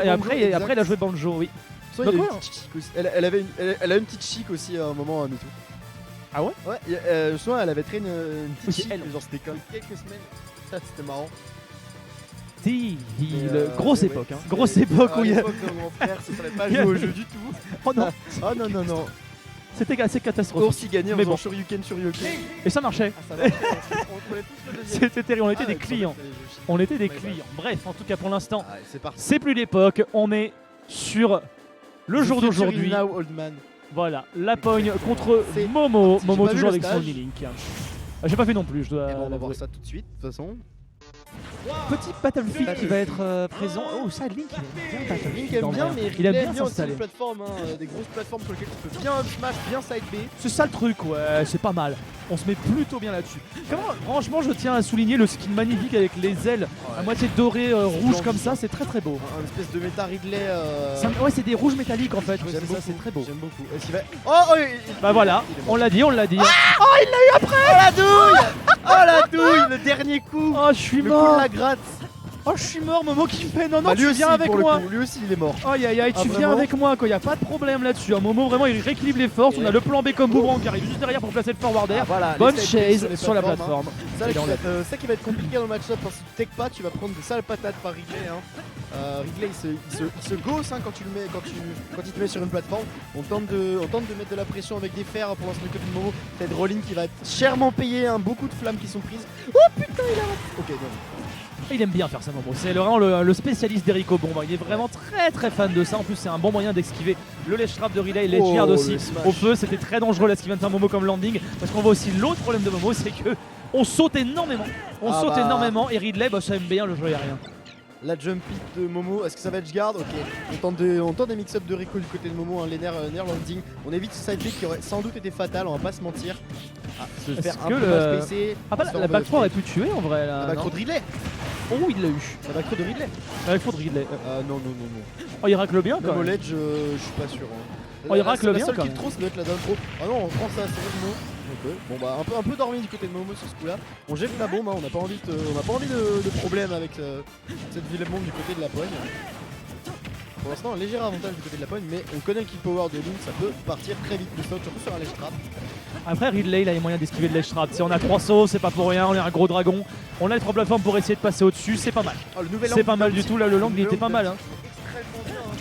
Et après il a joué Banjo, oui. Il y a une petite chic aussi. Elle a une petite chic aussi à un moment à MeToo. Ah ouais? Ouais, souvent elle avait traîné une petite Aussi chic, elle. genre c'était comme quelques semaines. Ça c'était marrant. Si, Mais, grosse ouais, époque, ouais. hein. Grosse époque où il y a... l'époque de mon frère, ça fallait pas jouer au jeu du tout. Oh non, Ah non, non, non. c'était assez catastrophique. Aussi gagné en Mais faisant bon. Shoryuken sur Yoken. Et ça marchait. Ah, ça marchait. On prenait tous le deuxième. C'était terrible, on était Ah, des ouais, clients. ça, les jeux chic. On était des Ouais, clients. Bref, en tout cas pour l'instant, Allez, c'est parti. c'est plus l'époque. On est sur le jour d'aujourd'hui. Now, old man. Voilà, la pogne contre C'est Momo. parti. Momo J'ai pas toujours vu avec le son stage. Link. J'ai pas fait non plus, je dois Et bon, on va voir l'avouer. ça tout de suite, de toute façon. Petit Battlefield qui va être présent. Oh, ça, Link, il aime bien Battlefield. Link aime en bien, vrai. mais il aime Ridley bien aussi s'installer. des plateformes, des grosses plateformes sur lesquelles tu peux bien up smash, bien side B. C'est ça le truc, ouais, c'est pas mal. On se met plutôt bien là-dessus. Franchement, je tiens à souligner le skin magnifique avec les ailes à moitié dorées, rouges comme ça, c'est très très beau. Un espèce de méta Ridley. Ouais, c'est des rouges métalliques en fait, ouais, J'aime c'est ça, beaucoup, c'est très beau. J'aime beaucoup. Est-ce qu'il va... Oh, Bah voilà, il est on mort. l'a dit, on l'a dit. Oh la douille. Oh la douille, le dernier coup. Oh, je suis Le coup de mort. la gratte. Oh, je suis mort, Momo qui fait. Non, non, Bah, tu viens avec pour le moi. coup, lui aussi il est mort. Aïe aïe aïe, Ah, tu viens vraiment avec moi quoi, y a pas de problème là-dessus. Un Momo vraiment il rééquilibre les forces, on a le plan B comme Boomerang qui arrive juste derrière pour placer le forwarder. Ah, voilà, Bonne les side B chase sur la plateforme. Ça, Et là, on l'a ça qui va être compliqué dans le match-up parce que si tu tech pas, tu vas prendre des sales patates par Ridley. Ridley il se gausse quand il te met sur une plateforme. On tente de mettre de la pression avec des fers pour lancer le côté de Momo. Ted Rolling qui va être chèrement payé, beaucoup de flammes qui sont prises. Oh putain, il a. Ok, non. Il aime bien faire ça Momo, c'est vraiment le spécialiste d'Eric Bon. Il est vraiment très très fan de ça, en plus c'est un bon moyen d'esquiver le ledge trap de Relay, le ledge guard le aussi smash. au feu. C'était très dangereux là ce qui vient de faire Momo comme landing, parce qu'on voit aussi l'autre problème de Momo, c'est que on saute énormément. Et Ridley ça aime bien le jeu aérien. La jump hit de Momo, est-ce que ça va être guard? Ok, on tente des mix-up de Rico du côté de Momo, les nerfs landing. On évite ce side B qui aurait sans doute été fatal, on va pas se mentir. Se faire un peu mal spacé. La back 3 aurait pu tuer en vrai là. La back non throw de Ridley. Oh, il l'a eu. La back throw de Ridley. La back 3 de Ridley. Non. Oh, il racle bien quand Même au même. ledge, je suis pas sûr. Oh, il racle bien La seule quand kill même. trop, ça doit être la down throw. Ah non, on prend ça, c'est vrai Momo. Ok, bon bah un peu dormi du côté de Momo sur ce coup-là. On jette la bombe, on n'a pas envie de problème avec cette vilaine bombe du côté de la pogne. Pour l'instant, un léger avantage du côté de la pogne, mais on connaît le kill power de Link, ça peut partir très vite le stock, surtout sur un ledge trap. Après Ridley il a les moyens d'esquiver le ledge trap. Si on a 3 sauts, c'est pas pour rien, on est un gros dragon. On a les 3 plateformes pour essayer de passer au-dessus, c'est pas mal. Oh, le nouvel C'est angle pas mal du aussi. tout, là le lang il Le était pas mal. Hein. extrêmement bien, hein.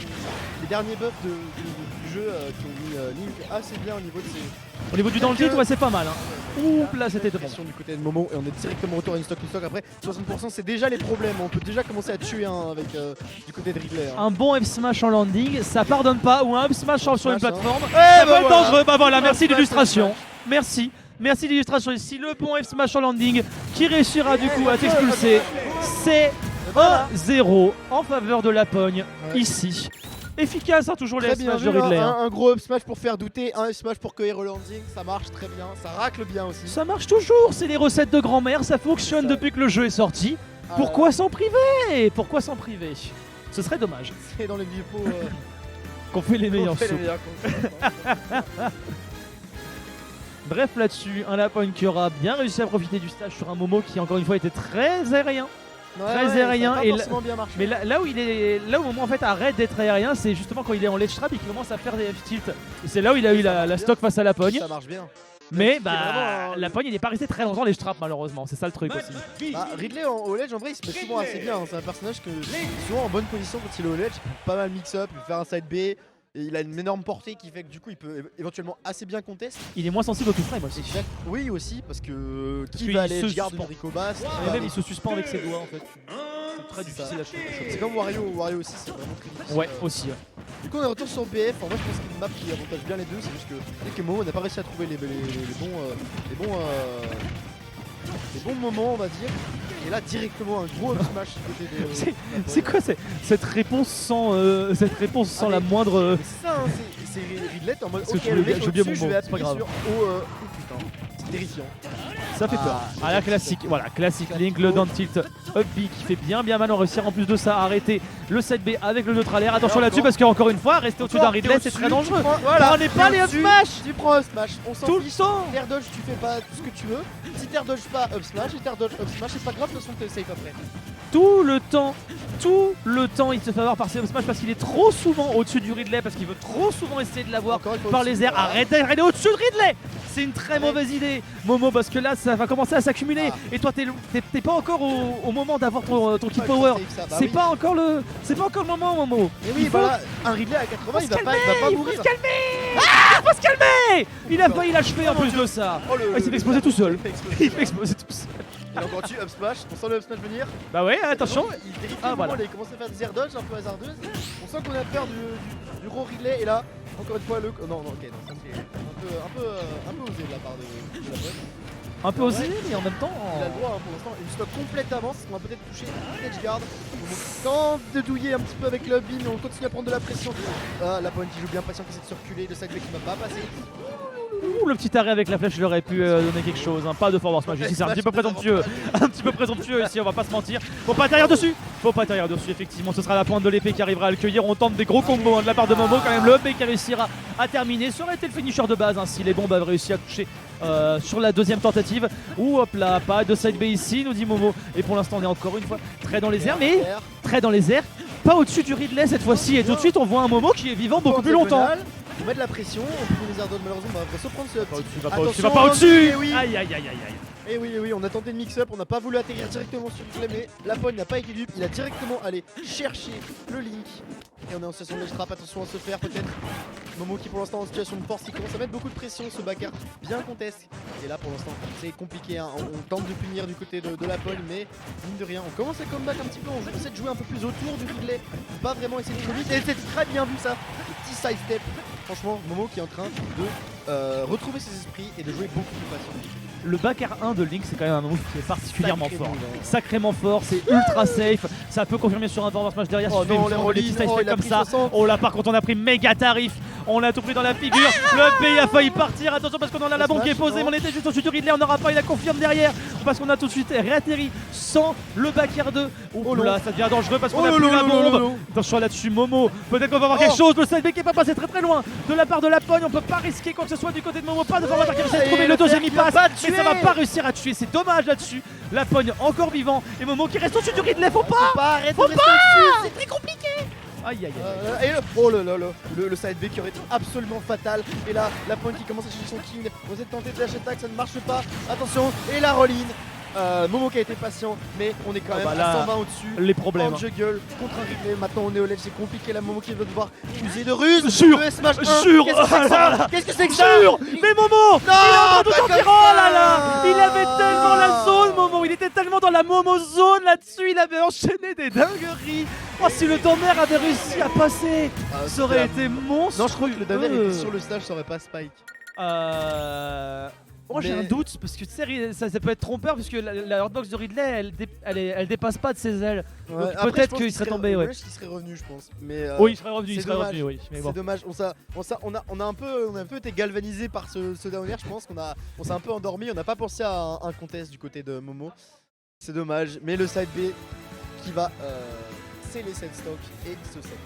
Les derniers buffs du jeu qui ont mis Link assez bien au niveau de ses Au niveau du dans le titre, ouais, c'est pas mal. Hein. Ouh, là c'était bon. pression du côté de Momo et on est directement retour à une stock. Après 60% c'est déjà les problèmes, on peut déjà commencer à tuer avec du côté de Ridley. Un bon F smash en landing, ça pardonne pas, ou un up smash sur une Smash, plateforme. hein. Ça bah peut être voilà. dangereux, bah voilà, Un merci smash, d'illustration. Merci. Merci d'illustration ici, le bon F smash en landing qui réussira du coup à t'expulser. C'est 1-0 en faveur de la pogne ici. Efficace, hein, toujours les Très F bien smash vu, de Ridley. un, Hein. un gros up smash pour faire douter, un up smash pour cueillir au landing, ça marche très bien, ça racle bien aussi. Ça marche toujours, c'est les recettes de grand-mère, ça fonctionne ça. depuis que le jeu est sorti. Ah, Pourquoi s'en priver? Pourquoi s'en priver? Ce serait dommage c'est dans les vieux pots qu'on fait les meilleurs on fait les sauts. meilleurs combos. Bref là-dessus, un Lapogne qui aura bien réussi à profiter du stage sur un Momo qui encore une fois était très aérien. Très aérien, ça a pas et forcément bien marché. Mais là où Momo en fait arrête d'être aérien, c'est justement quand il est en ledge trap et qu'il commence à faire des F-tilt. Et c'est là où il a eu la stock face à Lapogne. Ça marche bien. Mais C'est vraiment un- Lapogne il n'est pas resté très longtemps en ledge trap malheureusement, c'est ça le truc aussi. Ridley au ledge en vrai il se met souvent assez bien, hein. C'est un personnage que souvent en bonne position quand il est au ledge, il peut pas mal mix-up, il peut faire un side B, et il a une énorme portée qui fait que du coup il peut éventuellement assez bien contest. Il est moins sensible au tout frame aussi. Exact. Oui aussi parce que qui qu'il va aller se garde suspend. une Rico basse. Et même il se suspend avec ses doigts en fait. C'est très C'est difficile à choper. C'est comme Wario aussi c'est vraiment très difficile. Ouais, aussi. Ouais. Du coup on est retour sur BF, en vrai je pense qu'il y a une map qui avantage bien les deux, c'est juste que dès que Momo n'a pas réussi à trouver les bons moments on va dire. Et là directement un gros up smash du côté de. C'est quoi cette réponse sans la moindre. C'est ça, hein, c'est Ridley t'es en mode Parce que ok je le veux mec bien- je veux bien au-dessus, mon je mot, vais c'est pas appuyer grave. sur oh putain, c'est terrifiant. Ça fait peur. Ah, La classique, voilà, classique Link, le down tilt up B qui fait bien mal en réussir en plus de ça à arrêter le set B avec le neutre à l'air. Attention Alors, là-dessus parce qu'encore une fois, rester au-dessus d'un Ridley c'est très dangereux. Voilà, Prenez pas les up smash tu prends up smash, on s'en tout le fiche. temps. Air dodge tu fais pas tout ce que tu veux. Si t'air dodge pas up smash et t'air dodge up smash c'est pas grave de toute façon t'es safe après. Tout le temps, tout le temps il se fait avoir par Up Smash parce qu'il est trop souvent au-dessus du Ridley, parce qu'il veut trop souvent essayer de l'avoir Encore une fois par au-dessus, les airs. voilà. Arrête d'aller au-dessus de Ridley. C'est une très mauvaise idée, Momo, parce que là ça va commencer à s'accumuler. Ah. Et toi t'es pas encore au moment d'avoir ton key Ouais, power. je sais que ça, bah C'est oui. pas encore le moment, Momo. Et oui, Il faut- voilà, un Ridley à 80, il va pas il mourir. faut se calmer. Il faut se calmer. Il a failli l'achever en plus de ça. Oh, le- Ah, il s'est le- explosé tout seul. Il fait exploser. Il fait exploser tout seul. Il a encore tué Up Smash, on sent le Up Smash venir. Bah ouais, attention. Il vérifie Ah, le moment, voilà. il commence à faire des air dodge un peu hasardeuses. On sent qu'on a peur du raw Ridley et là, encore une fois, le. Non, ok, non, ça c'est un peu osé de la part de la boîte. Un peu osé, mais en même temps. Il a le droit hein, pour l'instant, une stock complète d'avance, on va peut-être toucher Edge Guard. On tente de douiller un petit peu avec le bin, mais on continue à prendre de la pression. Ah, la pointe qui joue bien patient, qui essaie de circuler, le sac qui va pas passer. Ouh, le petit arrêt avec la flèche, il aurait pu donner quelque chose. Hein. Pas de forward smash ici, c'est un petit peu présomptueux. Un petit peu présomptueux ici, on va pas se mentir. Faut pas atterrir dessus. Faut pas atterrir dessus, effectivement. Ce sera la pointe de l'épée qui arrivera à le cueillir. On tente des gros combos hein, de la part de Momo. Quand même, le B qui réussira à terminer. Ça aurait été le finisher de base hein, si les bombes avaient réussi à toucher sur la deuxième tentative. Ouh, hop là, pas de side B ici, nous dit Momo. Et pour l'instant, on est encore une fois très dans les airs, mais très dans les airs. Pas au-dessus du Ridley cette fois-ci. Et tout de suite, on voit un Momo qui est vivant beaucoup plus longtemps. On met de la pression, on peut les airs dodge malheureusement, on va se prendre ce petit. Tu vas pas au-dessus, Attention, va pas au-dessus. et oui. Aïe, aïe, aïe, aïe, aïe. Et oui, on a tenté de mix-up, on n'a pas voulu atterrir directement sur le Ridley, mais la pogne n'a pas été dupe, il a directement allé chercher le Link. Et on est en situation de ledge trap, attention à se faire peut-être. Momo qui pour l'instant en situation de force, il commence à mettre beaucoup de pression, ce backer bien conteste. Et là pour l'instant c'est compliqué, hein. on tente de punir du côté de la pogne, mais mine de rien, on commence à comeback un petit peu, on essaie de jouer un peu plus autour du Ridley, pas vraiment essayer de trop vite. Et c'est très bien vu ça, le petit side step. Franchement, Momo qui est en train de retrouver ses esprits et de jouer beaucoup plus patient. Le back R1 de Link, c'est quand même un move qui est particulièrement Sacrément, fort. hein. Sacrément fort, c'est ultra safe. Ça peut confirmer sur un forward smash derrière. Oh si tu fais non, une les forme de rolling, petit side oh, step il a comme pris ça. 60. Oh là, par contre, on a pris méga tarif. On l'a tout pris dans la figure. Le B a failli partir. Attention parce qu'on en a la bombe qui est posée. Mais on était juste au-dessus du Ridley. On n'aura pas, il la confirme derrière. Parce qu'on a tout de suite réatterri sans le back R2. Oh là, ça devient dangereux parce qu'on a plus la bombe. Attention là-dessus, Momo. Peut-être qu'on va voir quelque chose. Le side B qui est pas passé très très loin de la part de la pogne. On peut pas risquer quoi que ce soit du côté de Momo. Pas de forward qui essaie de trouver le deuxième. Il passe. Mais ça va pas réussir à tuer. C'est dommage là-dessus. La pogne encore vivant. Et Momo qui reste au-dessus du Ridley. Faut pas. Arrête Faut de rester au-dessus, c'est très compliqué. Aïe aïe aïe. Et oh là là là, le side B qui aurait été absolument fatal. Et là, la pointe qui commence à chercher son king. On essaie de tenter de dash attack, ça ne marche pas. Attention, et la roll-in. Momo qui a été patient, mais on est quand même là, à 120 au-dessus. les problèmes. En juggle contre un Ridley. Maintenant on est au ledge, c'est compliqué. La Momo qui va devoir user de ruse. Jure, Le Smash 1. jure. Qu'est-ce que c'est que ça? Qu'est-ce que c'est que ça? Jure. Mais Momo, il est en train de pas tout comme sortir. Oh là là, ça. il avait tellement la zone, Momo. Il était tellement dans la Momo zone là-dessus. Il avait enchaîné des dingueries. Oh, si le Domer avait réussi à passer, ça aurait été monstrueux. Non, je crois que le Damer était sur le stage, ça aurait pas spike. Moi j'ai Mais- un doute parce que tu sais, ça peut être trompeur puisque la hardbox de Ridley elle dépasse pas de ses ailes. Ouais, Donc après, peut-être je pense qu'il serait tombé, ouais. Il serait revenu, je pense. Mais Oui, il serait revenu, c'est dommage. oui. Mais bon. c'est dommage. On a un peu été galvanisé par ce down air, je pense on s'est un peu endormi. On n'a pas pensé à un contest du côté de Momo. C'est dommage. Mais le side B qui va sceller cette stock et ce set.